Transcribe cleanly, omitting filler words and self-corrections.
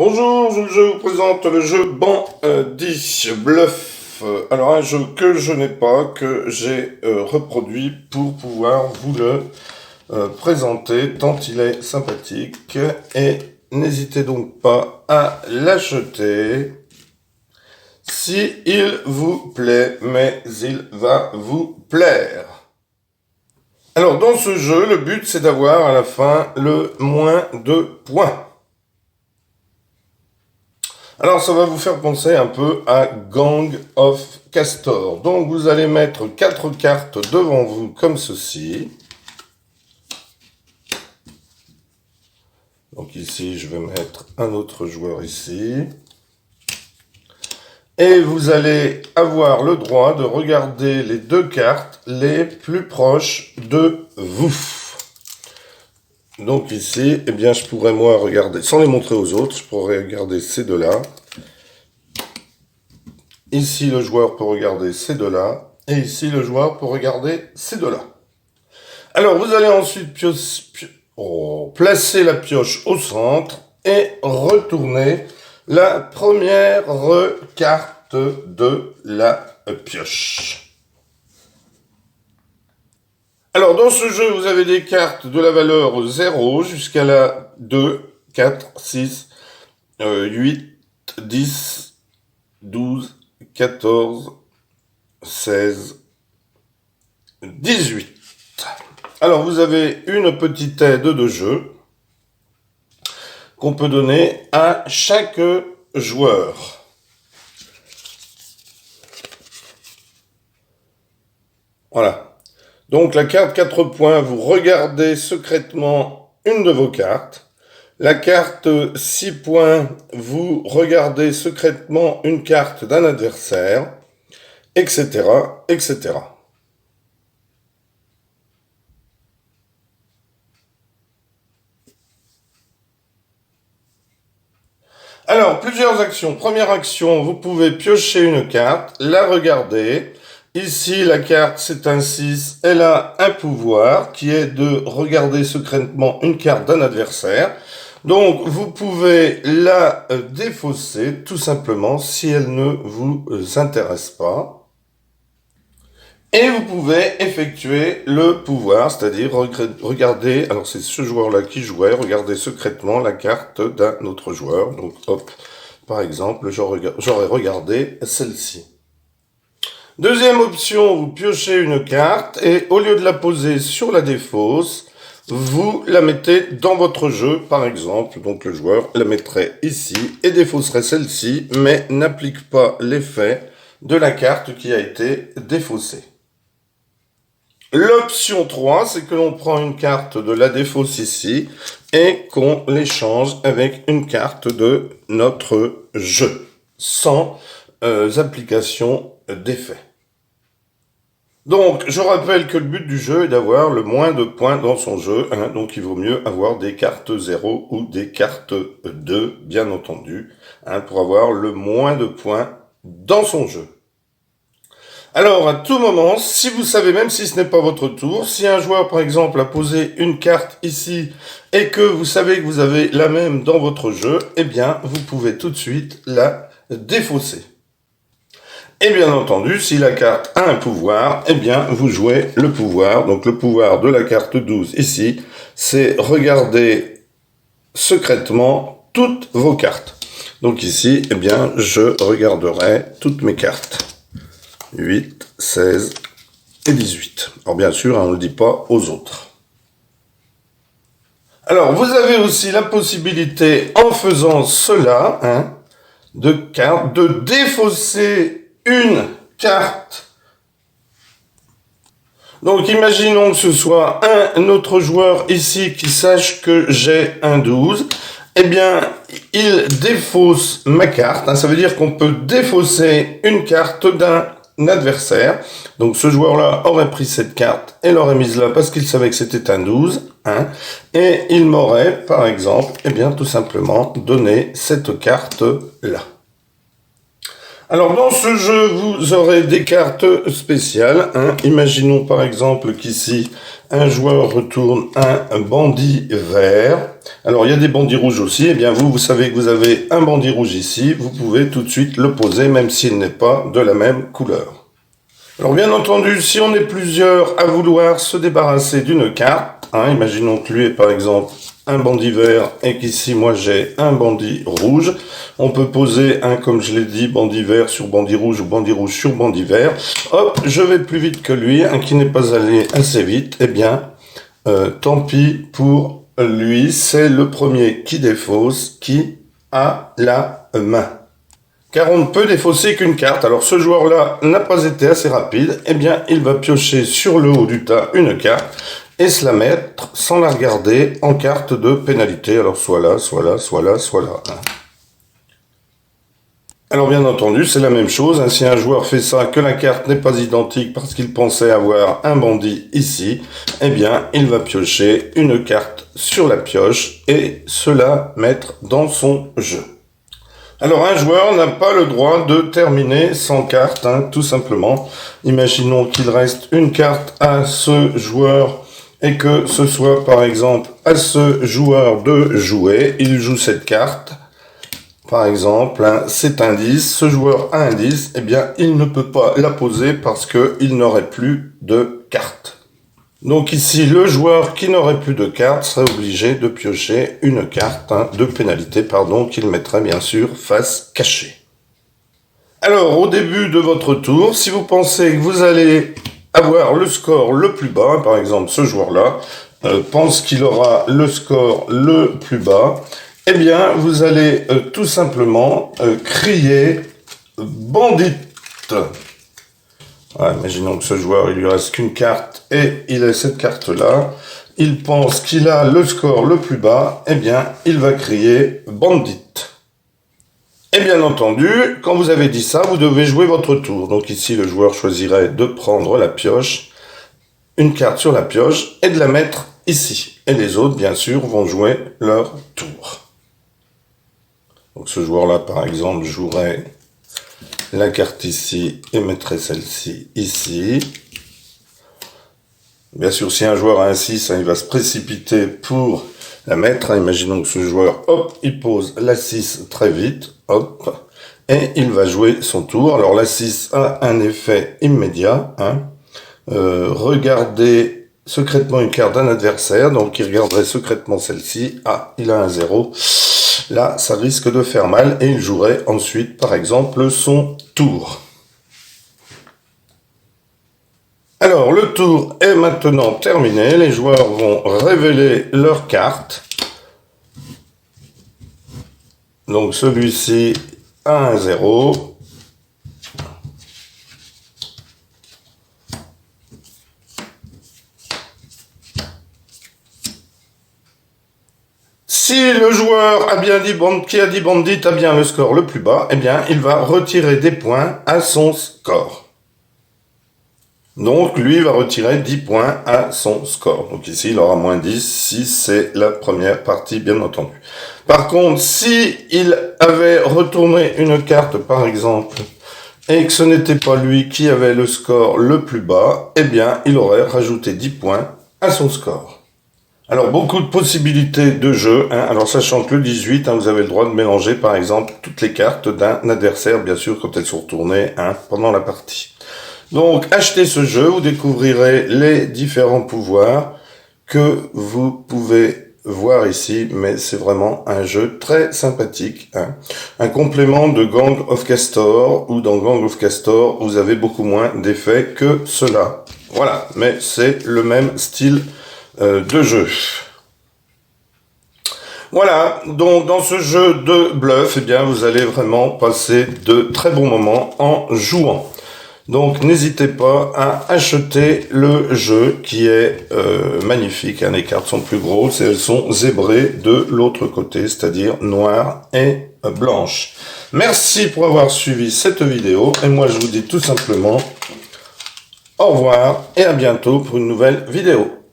Bonjour, je vous présente le jeu Bandit Bluff. Alors un jeu que je n'ai pas, que j'ai reproduit pour pouvoir vous le présenter, tant il est sympathique. Et n'hésitez donc pas à l'acheter si il vous plaît, mais il va vous plaire. Alors dans ce jeu, le but c'est d'avoir à la fin le moins de points. Alors ça va vous faire penser un peu à Gang of Castor. Donc vous allez mettre 4 cartes devant vous comme ceci. Donc ici je vais mettre un autre joueur ici. Et vous allez avoir le droit de regarder les 2 cartes les plus proches de vous. Donc ici, eh bien, je pourrais moi regarder, sans les montrer aux autres, je pourrais regarder ces deux-là. Ici, le joueur peut regarder ces deux-là. Et ici, le joueur peut regarder ces deux-là. Alors, vous allez ensuite placer la pioche au centre et retourner la première carte de la pioche. Alors, dans ce jeu, vous avez des cartes de la valeur 0 jusqu'à la 2, 4, 6, 8, 10, 12, 14, 16, 18. Alors, vous avez une petite aide de jeu qu'on peut donner à chaque joueur. Voilà. Donc la carte 4 points, vous regardez secrètement une de vos cartes. La carte 6 points, vous regardez secrètement une carte d'un adversaire, etc., etc. Alors, plusieurs actions. Première action, vous pouvez piocher une carte, la regarder. Ici, la carte, c'est un 6. Elle a un pouvoir qui est de regarder secrètement une carte d'un adversaire. Donc, vous pouvez la défausser, tout simplement, si elle ne vous intéresse pas. Et vous pouvez effectuer le pouvoir, c'est-à-dire regarder, alors c'est ce joueur-là qui jouait, regarder secrètement la carte d'un autre joueur. Donc, hop, par exemple, j'aurais regardé celle-ci. Deuxième option, vous piochez une carte et au lieu de la poser sur la défausse, vous la mettez dans votre jeu, par exemple. Donc le joueur la mettrait ici et défausserait celle-ci, mais n'applique pas l'effet de la carte qui a été défaussée. L'option 3, c'est que l'on prend une carte de la défausse ici et qu'on l'échange avec une carte de notre jeu, sans application d'effet. Donc, je rappelle que le but du jeu est d'avoir le moins de points dans son jeu, hein, donc il vaut mieux avoir des cartes 0 ou des cartes 2, bien entendu, hein, pour avoir le moins de points dans son jeu. Alors, à tout moment, si vous savez, même si ce n'est pas votre tour, si un joueur, par exemple, a posé une carte ici et que vous savez que vous avez la même dans votre jeu, eh bien, vous pouvez tout de suite la défausser. Et bien entendu, si la carte a un pouvoir, eh bien, vous jouez le pouvoir. Donc, le pouvoir de la carte 12 ici, c'est regarder secrètement toutes vos cartes. Donc ici, eh bien, je regarderai toutes mes cartes. 8, 16 et 18. Alors bien sûr, on ne le dit pas aux autres. Alors, vous avez aussi la possibilité, en faisant cela, hein, de défausser une carte. Donc, imaginons que ce soit un autre joueur ici qui sache que j'ai un 12. Eh bien, il défausse ma carte. Hein, ça veut dire qu'on peut défausser une carte d'un adversaire. Donc, ce joueur-là aurait pris cette carte et l'aurait mise là parce qu'il savait que c'était un 12. Hein, et il m'aurait, par exemple, eh bien, tout simplement donné cette carte-là. Alors dans ce jeu, vous aurez des cartes spéciales. Imaginons par exemple qu'ici, un joueur retourne un bandit vert. Alors il y a des bandits rouges aussi. Eh bien vous savez que vous avez un bandit rouge ici. Vous pouvez tout de suite le poser même s'il n'est pas de la même couleur. Alors bien entendu, si on est plusieurs à vouloir se débarrasser d'une carte, imaginons que lui est par exemple un bandit vert et qu'ici moi j'ai un bandit rouge, on peut poser comme je l'ai dit, bandit vert sur bandit rouge ou bandit rouge sur bandit vert. Hop, je vais plus vite que lui, qui n'est pas allé assez vite, eh bien, tant pis pour lui, c'est le premier qui défausse qui a la main. Car on ne peut défausser qu'une carte. Alors ce joueur-là n'a pas été assez rapide. Eh bien, il va piocher sur le haut du tas une carte et se la mettre, sans la regarder, en carte de pénalité. Alors soit là, soit là, soit là, soit là. Alors bien entendu, c'est la même chose. Si un joueur fait ça, que la carte n'est pas identique parce qu'il pensait avoir un bandit ici, eh bien, il va piocher une carte sur la pioche et se la mettre dans son jeu. Alors un joueur n'a pas le droit de terminer sans carte, tout simplement. Imaginons qu'il reste une carte à ce joueur et que ce soit par exemple à ce joueur de jouer. Il joue cette carte, par exemple, cet indice, ce joueur a indice, eh bien il ne peut pas la poser parce qu'il n'aurait plus de carte. Donc ici, le joueur qui n'aurait plus de carte serait obligé de piocher une carte de pénalité, qu'il mettrait bien sûr face cachée. Alors, au début de votre tour, si vous pensez que vous allez avoir le score le plus bas, par exemple ce joueur-là pense qu'il aura le score le plus bas, eh bien, vous allez tout simplement crier « Bandit ». Imaginons que ce joueur, il lui reste qu'une carte et il a cette carte-là. Il pense qu'il a le score le plus bas. Eh bien, il va crier « Bandit ». Et bien entendu, quand vous avez dit ça, vous devez jouer votre tour. Donc ici, le joueur choisirait de prendre la pioche, une carte sur la pioche et de la mettre ici. Et les autres, bien sûr, vont jouer leur tour. Donc ce joueur-là, par exemple, jouerait la carte ici et mettrait celle-ci ici. Bien sûr, si un joueur a un 6, il va se précipiter pour la mettre. Imaginons que ce joueur, hop, il pose la 6 très vite, hop, et il va jouer son tour. Alors la 6 a un effet immédiat. Regardez secrètement une carte d'un adversaire, donc il regarderait secrètement celle-ci. Ah, il a un 0. Là, ça risque de faire mal et il jouerait ensuite, par exemple, son tour. Alors, le tour est maintenant terminé. Les joueurs vont révéler leurs cartes. Donc, celui-ci a un 0. Si le joueur qui a dit bandit a bien le score le plus bas, eh bien, il va retirer des points à son score. Donc, lui va retirer 10 points à son score. Donc ici, il aura moins 10 si c'est la première partie, bien entendu. Par contre, si il avait retourné une carte, par exemple, et que ce n'était pas lui qui avait le score le plus bas, eh bien, il aurait rajouté 10 points à son score. Alors, beaucoup de possibilités de jeu. Alors, sachant que le 18, vous avez le droit de mélanger, par exemple, toutes les cartes d'un adversaire, bien sûr, quand elles sont retournées pendant la partie. Donc, achetez ce jeu, vous découvrirez les différents pouvoirs que vous pouvez voir ici, mais c'est vraiment un jeu très sympathique. Un complément de Gang of Castor, ou dans Gang of Castor, vous avez beaucoup moins d'effets que cela. Voilà, mais c'est le même style de jeu. Voilà, donc dans ce jeu de bluff, eh bien, vous allez vraiment passer de très bons moments en jouant. Donc n'hésitez pas à acheter le jeu qui est magnifique. Les cartes sont plus grosses et elles sont zébrées de l'autre côté, c'est-à-dire noires et blanches. Merci pour avoir suivi cette vidéo et moi je vous dis tout simplement au revoir et à bientôt pour une nouvelle vidéo.